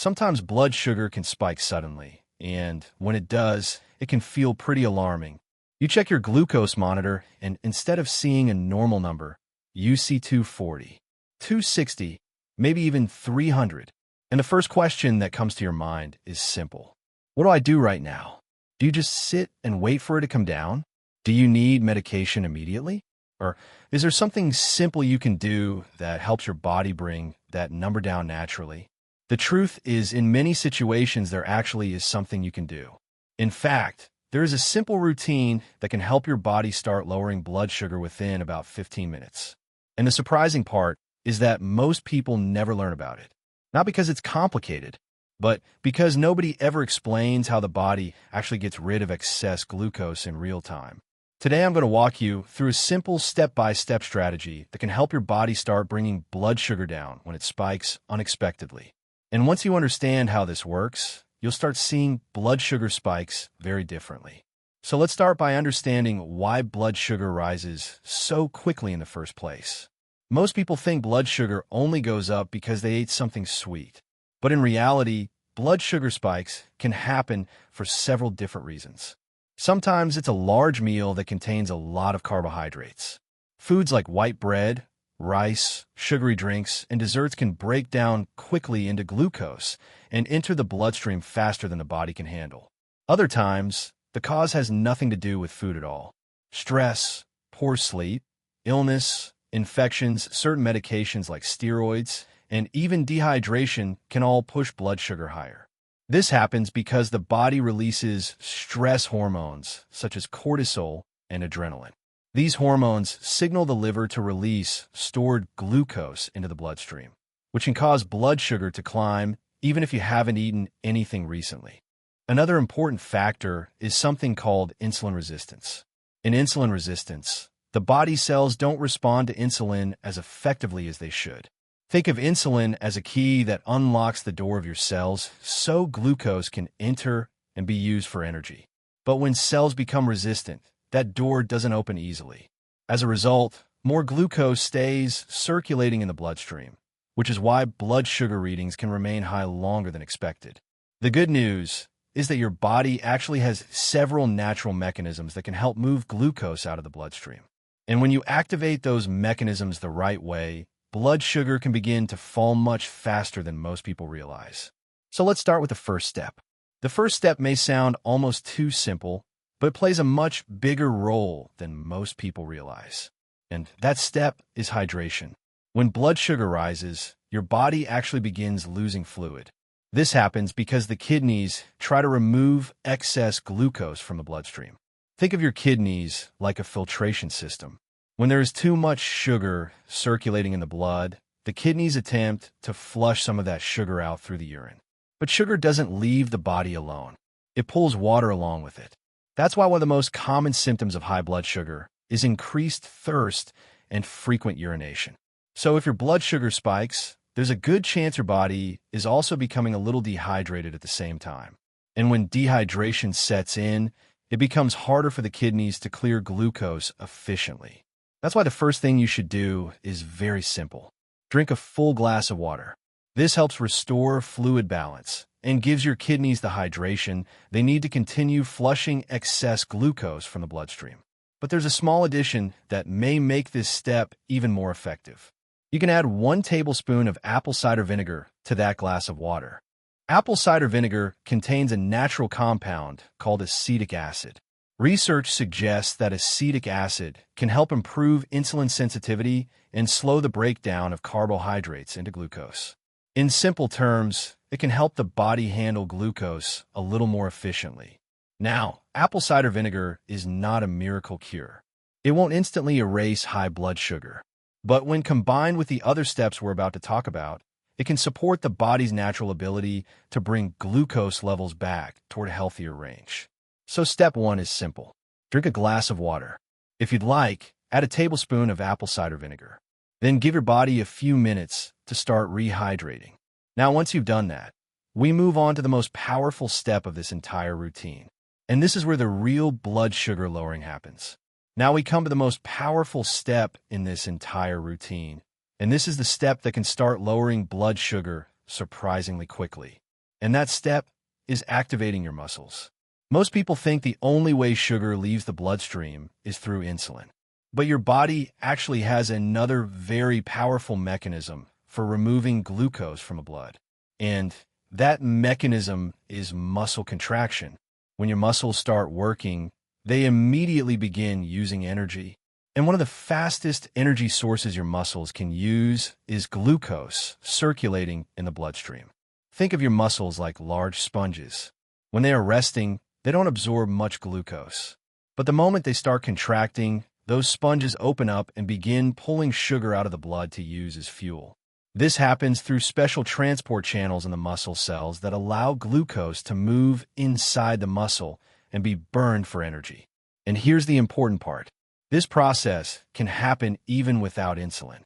Sometimes blood sugar can spike suddenly, and when it does, it can feel pretty alarming. You check your glucose monitor, and instead of seeing a normal number, you see 240, 260, maybe even 300. And the first question that comes to your mind is simple. What do I do right now? Do you just sit and wait for it to come down? Do you need medication immediately? Or is there something simple you can do that helps your body bring that number down naturally? The truth is, in many situations, there actually is something you can do. In fact, there is a simple routine that can help your body start lowering blood sugar within about 15 minutes. And the surprising part is that most people never learn about it. Not because it's complicated, but because nobody ever explains how the body actually gets rid of excess glucose in real time. Today, I'm going to walk you through a simple step-by-step strategy that can help your body start bringing blood sugar down when it spikes unexpectedly. And once you understand how this works, you'll start seeing blood sugar spikes very differently. So let's start by understanding why blood sugar rises so quickly in the first place. Most people think blood sugar only goes up because they ate something sweet. But in reality, blood sugar spikes can happen for several different reasons. Sometimes it's a large meal that contains a lot of carbohydrates. Foods like white bread, rice, sugary drinks, and desserts can break down quickly into glucose and enter the bloodstream faster than the body can handle. Other times, the cause has nothing to do with food at all. Stress, poor sleep, illness, infections, certain medications like steroids, and even dehydration can all push blood sugar higher. This happens because the body releases stress hormones such as cortisol and adrenaline. These hormones signal the liver to release stored glucose into the bloodstream, which can cause blood sugar to climb even if you haven't eaten anything recently. Another important factor is something called insulin resistance. In insulin resistance, the body cells don't respond to insulin as effectively as they should. Think of insulin as a key that unlocks the door of your cells so glucose can enter and be used for energy. But when cells become resistant, that door doesn't open easily. As a result, more glucose stays circulating in the bloodstream, which is why blood sugar readings can remain high longer than expected. The good news is that your body actually has several natural mechanisms that can help move glucose out of the bloodstream. And when you activate those mechanisms the right way, blood sugar can begin to fall much faster than most people realize. So let's start with the first step. The first step may sound almost too simple, but it plays a much bigger role than most people realize. And that step is hydration. When blood sugar rises, your body actually begins losing fluid. This happens because the kidneys try to remove excess glucose from the bloodstream. Think of your kidneys like a filtration system. When there is too much sugar circulating in the blood, the kidneys attempt to flush some of that sugar out through the urine. But sugar doesn't leave the body alone. It pulls water along with it. That's why one of the most common symptoms of high blood sugar is increased thirst and frequent urination. So if your blood sugar spikes, there's a good chance your body is also becoming a little dehydrated at the same time. And when dehydration sets in, it becomes harder for the kidneys to clear glucose efficiently. That's why the first thing you should do is very simple. Drink a full glass of water. This helps restore fluid balance and gives your kidneys the hydration they need to continue flushing excess glucose from the bloodstream. But there's a small addition that may make this step even more effective. You can add 1 tablespoon of apple cider vinegar to that glass of water. Apple cider vinegar contains a natural compound called acetic acid. Research suggests that acetic acid can help improve insulin sensitivity and slow the breakdown of carbohydrates into glucose. In simple terms, it can help the body handle glucose a little more efficiently. Now, apple cider vinegar is not a miracle cure. It won't instantly erase high blood sugar. But when combined with the other steps we're about to talk about, it can support the body's natural ability to bring glucose levels back toward a healthier range. So step 1 is simple. Drink a glass of water. If you'd like, add a tablespoon of apple cider vinegar. Then give your body a few minutes to start rehydrating. Now, once you've done that, we move on to the most powerful step of this entire routine. And this is where the real blood sugar lowering happens. Now we come to the most powerful step in this entire routine. And this is the step that can start lowering blood sugar surprisingly quickly. And that step is activating your muscles. Most people think the only way sugar leaves the bloodstream is through insulin. But your body actually has another very powerful mechanism for removing glucose from the blood. And that mechanism is muscle contraction. When your muscles start working, they immediately begin using energy. And one of the fastest energy sources your muscles can use is glucose circulating in the bloodstream. Think of your muscles like large sponges. When they are resting, they don't absorb much glucose. But the moment they start contracting, those sponges open up and begin pulling sugar out of the blood to use as fuel. This happens through special transport channels in the muscle cells that allow glucose to move inside the muscle and be burned for energy. And here's the important part. This process can happen even without insulin.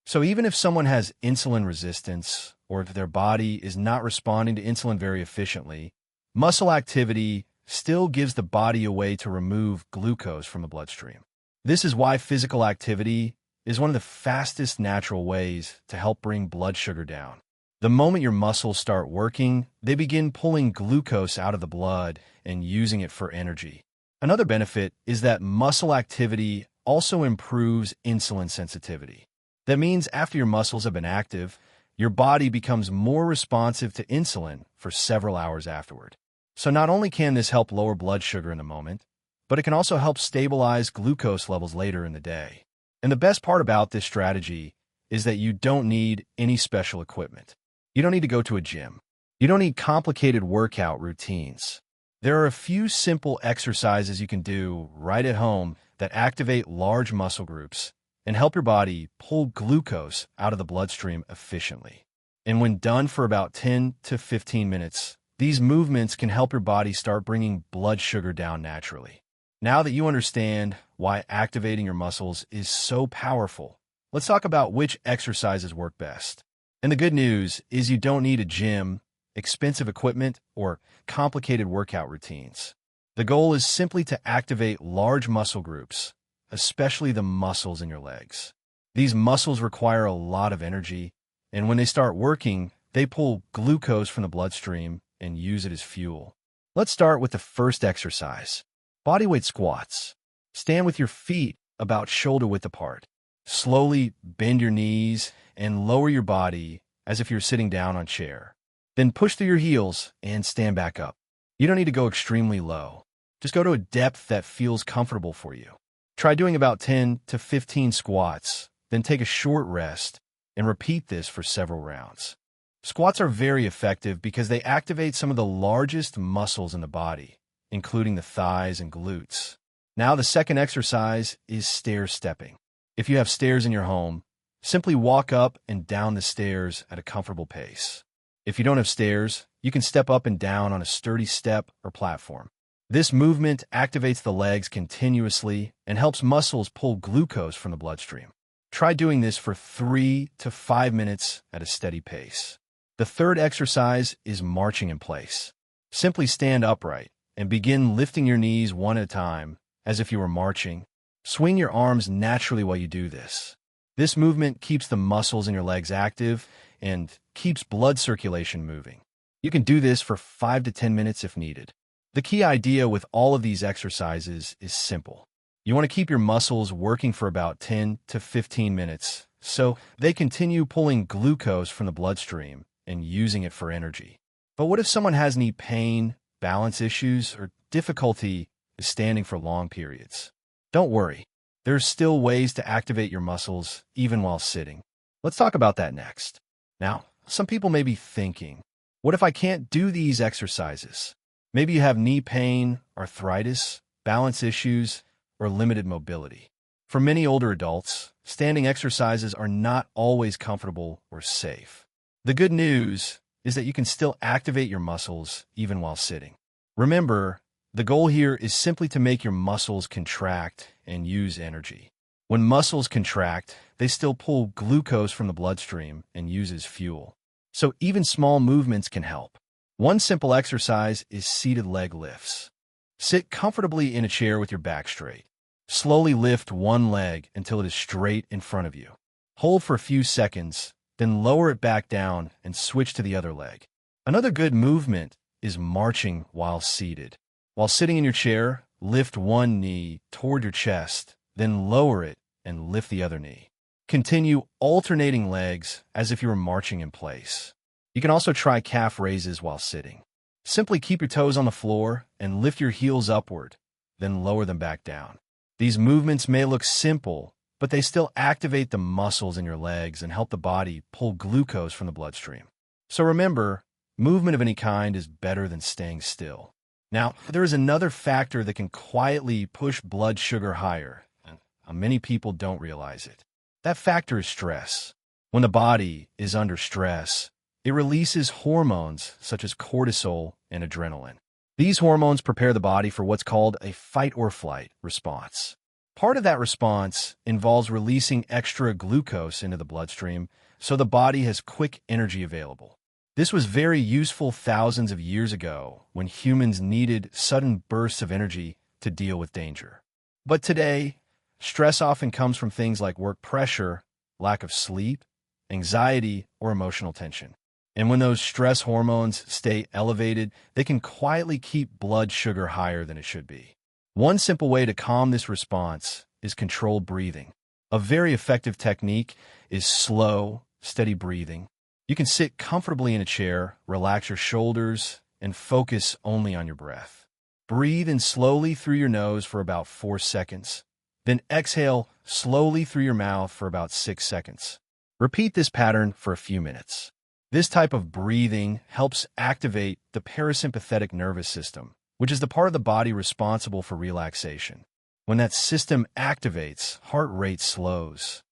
So even if someone has insulin resistance, or if their body is not responding to insulin very efficiently, muscle activity still gives the body a way to remove glucose from the bloodstream. This is why physical activity is one of the fastest natural ways to help bring blood sugar down. The moment your muscles start working, they begin pulling glucose out of the blood and using it for energy. Another benefit is that muscle activity also improves insulin sensitivity. That means after your muscles have been active, your body becomes more responsive to insulin for several hours afterward. So not only can this help lower blood sugar in the moment, but it can also help stabilize glucose levels later in the day. And the best part about this strategy is that you don't need any special equipment. You don't need to go to a gym. You don't need complicated workout routines. There are a few simple exercises you can do right at home that activate large muscle groups and help your body pull glucose out of the bloodstream efficiently. And when done for about 10 to 15 minutes, these movements can help your body start bringing blood sugar down naturally. Now that you understand why activating your muscles is so powerful, let's talk about which exercises work best. And the good news is you don't need a gym, expensive equipment, or complicated workout routines. The goal is simply to activate large muscle groups, especially the muscles in your legs. These muscles require a lot of energy, and when they start working, they pull glucose from the bloodstream and use it as fuel. Let's start with the first exercise. Bodyweight squats. Stand with your feet about shoulder width apart. Slowly bend your knees and lower your body as if you're sitting down on a chair. Then push through your heels and stand back up. You don't need to go extremely low. Just go to a depth that feels comfortable for you. Try doing about 10 to 15 squats, then take a short rest and repeat this for several rounds. Squats are very effective because they activate some of the largest muscles in the body, including the thighs and glutes. Now the second exercise is stair stepping. If you have stairs in your home, simply walk up and down the stairs at a comfortable pace. If you don't have stairs, you can step up and down on a sturdy step or platform. This movement activates the legs continuously and helps muscles pull glucose from the bloodstream. Try doing this for 3 to 5 minutes at a steady pace. The third exercise is marching in place. Simply stand upright and begin lifting your knees one at a time, as if you were marching. Swing your arms naturally while you do this. This movement keeps the muscles in your legs active and keeps blood circulation moving. You can do this for 5 to 10 minutes if needed. The key idea with all of these exercises is simple. You want to keep your muscles working for about 10 to 15 minutes so they continue pulling glucose from the bloodstream and using it for energy. But what if someone has knee pain, balance issues, or difficulty standing for long periods? Don't worry. There's still ways to activate your muscles even while sitting. Let's talk about that next. Now, some people may be thinking, what if I can't do these exercises? Maybe you have knee pain, arthritis, balance issues, or limited mobility. For many older adults, standing exercises are not always comfortable or safe. The good news is that you can still activate your muscles even while sitting. Remember, the goal here is simply to make your muscles contract and use energy. When muscles contract, they still pull glucose from the bloodstream and use as fuel. So even small movements can help. One simple exercise is seated leg lifts. Sit comfortably in a chair with your back straight. Slowly lift one leg until it is straight in front of you. Hold for a few seconds, then lower it back down and switch to the other leg. Another good movement is marching while seated. While sitting in your chair, lift one knee toward your chest, then lower it and lift the other knee. Continue alternating legs as if you were marching in place. You can also try calf raises while sitting. Simply keep your toes on the floor and lift your heels upward, then lower them back down. These movements may look simple, but they still activate the muscles in your legs and help the body pull glucose from the bloodstream. So remember, movement of any kind is better than staying still. Now, there is another factor that can quietly push blood sugar higher, and many people don't realize it. That factor is stress. When the body is under stress, it releases hormones such as cortisol and adrenaline. These hormones prepare the body for what's called a fight or flight response. Part of that response involves releasing extra glucose into the bloodstream so the body has quick energy available. This was very useful thousands of years ago when humans needed sudden bursts of energy to deal with danger. But today, stress often comes from things like work pressure, lack of sleep, anxiety, or emotional tension. And when those stress hormones stay elevated, they can quietly keep blood sugar higher than it should be. One simple way to calm this response is controlled breathing. A very effective technique is slow, steady breathing. You can sit comfortably in a chair, relax your shoulders, and focus only on your breath. Breathe in slowly through your nose for about 4 seconds. Then exhale slowly through your mouth for about 6 seconds. Repeat this pattern for a few minutes. This type of breathing helps activate the parasympathetic nervous system, which is the part of the body responsible for relaxation. When that system activates, heart rate slows,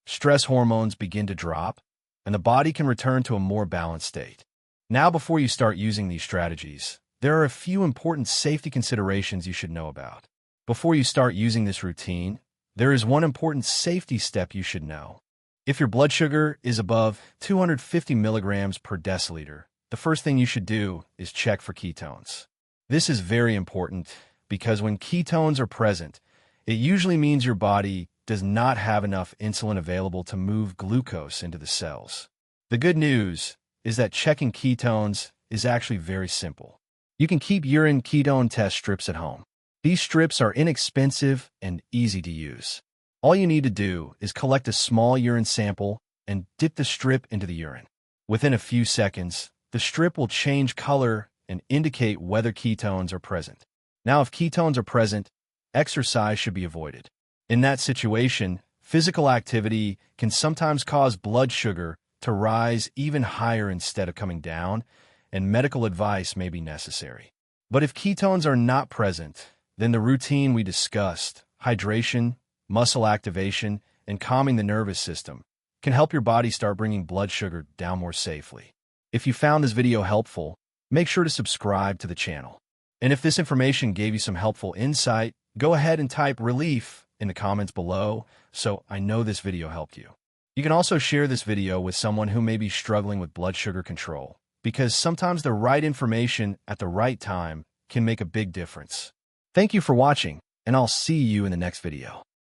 stress hormones begin to drop, and the body can return to a more balanced state. Now, before you start using these strategies, there are a few important safety considerations you should know about. Before you start using this routine, there is one important safety step you should know. If your blood sugar is above 250 milligrams per deciliter, the first thing you should do is check for ketones. This is very important because when ketones are present, it usually means your body does not have enough insulin available to move glucose into the cells. The good news is that checking ketones is actually very simple. You can keep urine ketone test strips at home. These strips are inexpensive and easy to use. All you need to do is collect a small urine sample and dip the strip into the urine. Within a few seconds, the strip will change color and indicate whether ketones are present. Now, if ketones are present, exercise should be avoided. In that situation, physical activity can sometimes cause blood sugar to rise even higher instead of coming down, and medical advice may be necessary. But if ketones are not present, then the routine we discussed, hydration, muscle activation, and calming the nervous system, can help your body start bringing blood sugar down more safely. If you found this video helpful, make sure to subscribe to the channel. And if this information gave you some helpful insight, go ahead and type relief in the comments below so I know this video helped you. You can also share this video with someone who may be struggling with blood sugar control, because sometimes the right information at the right time can make a big difference. Thank you for watching, and I'll see you in the next video.